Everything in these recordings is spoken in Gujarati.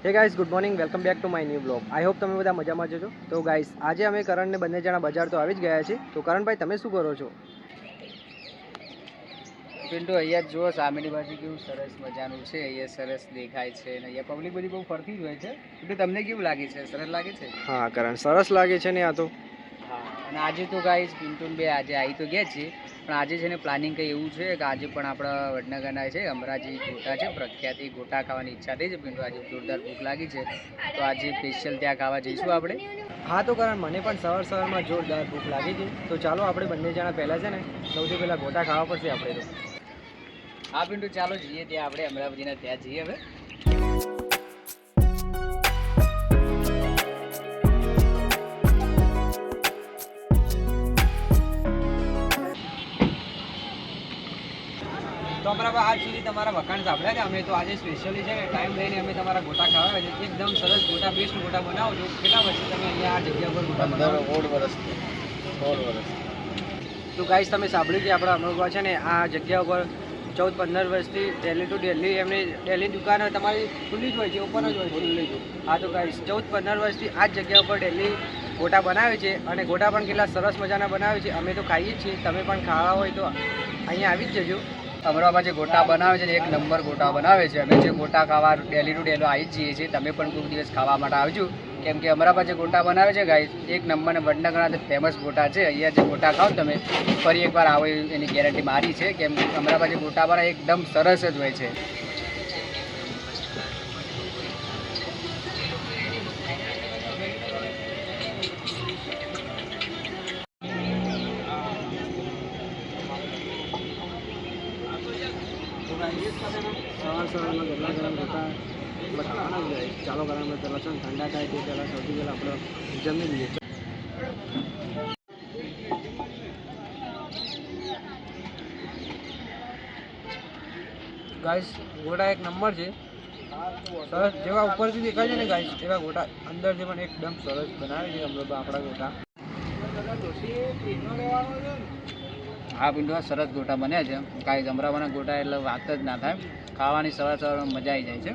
હે guys, good morning, welcome back to my new blog. I hope તમે બધા મજામાં છો. તો ગાઈસ, આજે અમે કરણને બંને જણા બજાર તો આવી જ ગયા છે. તો કરણભાઈ, તમે શું કરો છો? પિન્ટુ, અહીંયા જુઓ સામેની બાજુ કેવું સરસ મજાનું છે. અહીંયા સરસ દેખાય છે અને અહીંયા પબ્લિક બધી બહુ ફરતી જ હોય છે. પિન્ટુ, તમને કેવું લાગે છે? સરસ લાગે છે? હા કરણ, સરસ લાગે છે ને આ તો. હા, અને આજે તો ગાઈસ પિન્ટુ બે આજે આવી તો ગયા છીએ, પણ આજે છે ને પ્લાનિંગ કંઈ એવું છે કે આજે પણ આપણા વડનગરના છે અમરાજી ગોટા છે પ્રખ્યાત, એ ગોટા ખાવાની ઈચ્છા થઈ છે. પિન્ટુ, આજે જોરદાર ભૂખ લાગી છે, તો આજે સ્પેશિયલ ત્યાં ખાવા જઈશું આપણે. હા તો કરણ, મને પણ સવારમાં જોરદાર ભૂખ લાગી છે. તો ચાલો આપણે બંને જણા પહેલાં છે ને સૌથી પહેલાં ગોટા ખાવા પડશે આપણે તો. હા પિન્ટુ, ચાલો જઈએ ત્યાં આપણે અમરાવતીના ત્યાં જઈએ હવે. તો બરાબર, આજ સુધી તમારા વખાણ સાંભળ્યા કે અમે તો આજે સ્પેશિયલી છે ને ટાઈમ લઈને અમે તમારા ગોટા ખાવા છે. એકદમ સરસ ગોટા, બેસ્ટ ગોટા બનાવો છો. કેટલા વર્ષથી તમે અહીંયા આ જગ્યા પર ગોટા બનાવો? 16 વર્ષ. તો ગાઈસ, તમે સાંભળ્યું કે આપણા અમરોબા છે ને આ જગ્યા ઉપર 14-15 વર્ષથી ડેલી ટુ ડેલી એમની ડેલી દુકાન તમારી ખુલ્લી જ હોય છે, ઓપન જ હોય છે. ખુલ્લી જ. હા તો ગાઈસ, 14-15 વર્ષથી આ જ જગ્યા ઉપર ડેલી ગોટા બનાવે છે અને ગોટા પણ કેટલા સરસ મજાના બનાવે છે. અમે તો ખાઈએ જ છીએ, તમે પણ ખાવા હોય તો અહીંયા આવી જ જજો. અમરામાં જે ગોટા બનાવે છે ને એક નંબર ગોટા બનાવે છે. અમે જે ગોટા ખાવા ડેલી ટુ ડેલી આવી જ જઈએ છીએ, તમે પણ કોઈ દિવસ ખાવા માટે આવજો. કેમ કે અમરામાં જે ગોટા બનાવે છે ગાઈસ, એક નંબર વડનગરના જે ફેમસ ગોટા છે. અહીંયા જે ગોટા ખાવ તમે ફરી એકવાર આવો એની ગેરંટી મારી છે. કેમ કે અમરામાં જે ગોટા બનાવે એકદમ સરસ જ હોય છે. સવારમાં ગરમા ગરમ ગોટા ખાવાના જ જાય. ચાલો ગરમ પહેલાં છે ને ઠંડા થાય તે પહેલાં સૌથી પહેલાં આપણે જમી લઈએ. ગાઈસ, ગોટા એક નંબર છે. સરસ જેવા ઉપરથી દેખાય છે ને ગાઈસ, એવા ગોટા અંદરથી પણ એકદમ સરસ બનાવે છે આપણા ગોટા. હા પિન્ટુ, સરસ ગોટા બન્યા છે. કાંઈ અમરાવાના ગોટા એટલે વાત જ ના થાય. ખાવાની સવારમાં મજા આવી જાય છે.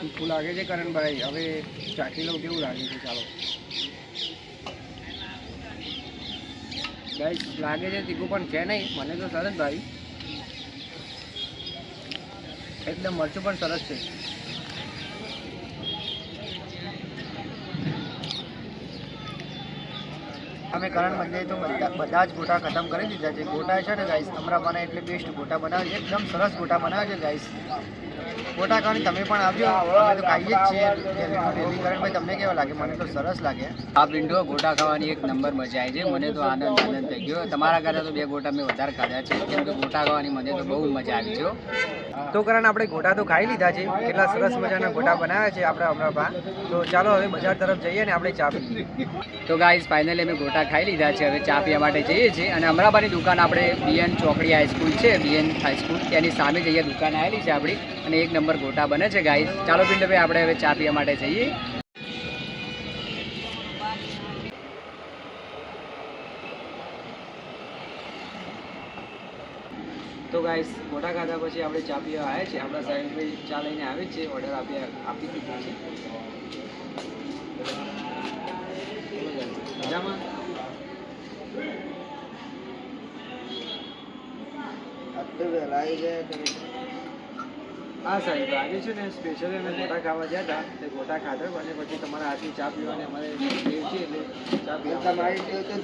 તીખું લાગે છે કરણભાઈ, હવે ચાખી લઉં કેવું લાગે છે. ચાલો ગાઈસ, લાગે છે તીખું પણ છે નહીં. મને તો સરસ ભાઈ, એકદમ મરચું પણ સરસ છે. અમે કરણ મંદિરે તો બધા જ ગોટા ખતમ કરી દીધા છે. ગોટા છે ને ગાઈસ, અમરાવાના એટલે બેસ્ટ ગોટા બનાવે છે. એકદમ સરસ ગોટા બનાવે છે ગાઈસ. ગોટા ખાવાની તમે પણ આવજો. અમે તો ખાઈએ જ છીએ ડેલી. કરણભાઈ, તમને કેવા લાગે? મને તો સરસ લાગે. આ પિન્ટુ, ગોટા ખાવાની એક નંબર મજા આવી છે. મને તો આનંદ થઈ ગયો. તમારા કરતાં તો 2 ગોટા મેં વધારે ખાધા છે. કેમ કે ગોટા ખાવાની મને તો બહુ મજા આવી છે. તો કરણ, આપણે ગોટા તો ખાઈ લીધા છે. કેટલા સરસ મજાના ગોટા બનાવ્યા છે આપણા અમરાપા. તો ચાલો હવે બજાર તરફ જઈએ ને આપણે ચા પીએ. તો ગાઈસ, ફાઇનલી અમે ગોટા ખાઈ લીધા છે. હવે ચા પીવા માટે જઈએ છીએ અને અમરાબાની દુકાન આપણે બીએન ચોકડી હાઈસ્કૂલ છે, બીએન હાઈસ્કૂલ ત્યાંની સામે જઈએ દુકાન આવેલી છે આપણી, અને એક નંબર ગોટા બને છે ગાઈસ. ચાલો પિન્ટુભાઈ, આપણે હવે ચા પીવા માટે જઈએ. તો ગાઈસ, ગોટા ખાધા પછી આપણે ચા પીવા આવ્યા છે. આપણા સાહેબભાઈ ચા લઈને આવે છે, ઓર્ડર આપી દીધો છે. મજામાં? હા સાહેબ, આજે છે ને સ્પેશિયલી અમે ગોટા ખાવા ગયા હતા. તે ગોટા ખાધા અને પછી તમારા હાથની ચા પીવાની અમારે ટેવ છે, એટલે ચા પીવા.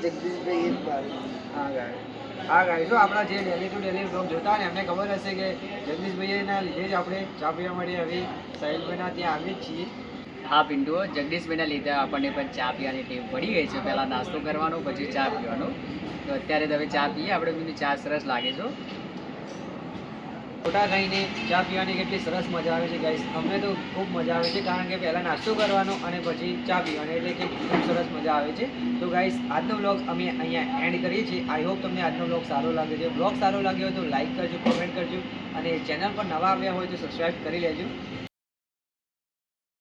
જગદીશભાઈ હા ગાય, હા ગાય, જો આપણા જે ડેલી ટુ ડેલી બ્લોગ જોતા હોય ને એમને ખબર હશે કે જગદીશભાઈના લીધે જ આપણે ચા પીવા માટે હવે સાહિલભાઈના ત્યાં આવીએ જ છીએ. હા પિન્ટુ, જગદીશભાઈના લીધે આપણને પણ ચા પીવાની ટેવ પડી ગઈ છે. પહેલાં નાસ્તો કરવાનો, પછી ચા પીવાનો. તો અત્યારે તો હવે ચા પીએ આપણે. બીજી ચા સરસ લાગે છે. ગોટા ખાઈને ચા પીવાની કેટલી સરસ મજા આવે છે ગાઈસ. અમને તો ખૂબ મજા આવે છે, કારણ કે પહેલાં નાસ્તો કરવાનો અને પછી ચા પીવાની, એટલે કે ખૂબ સરસ મજા આવે છે. તો ગાઈસ, આજનો વ્લોગ અમે અહીંયા એન્ડ કરીએ છીએ. આઈ હોપ તમને આજનો વ્લોગ સારો લાગે છે. વ્લોગ સારો લાગ્યો હોય તો લાઈક કરજો, કોમેન્ટ કરજો અને ચેનલ પર નવા આવ્યા હોય તો સબસ્ક્રાઈબ કરી લેજો.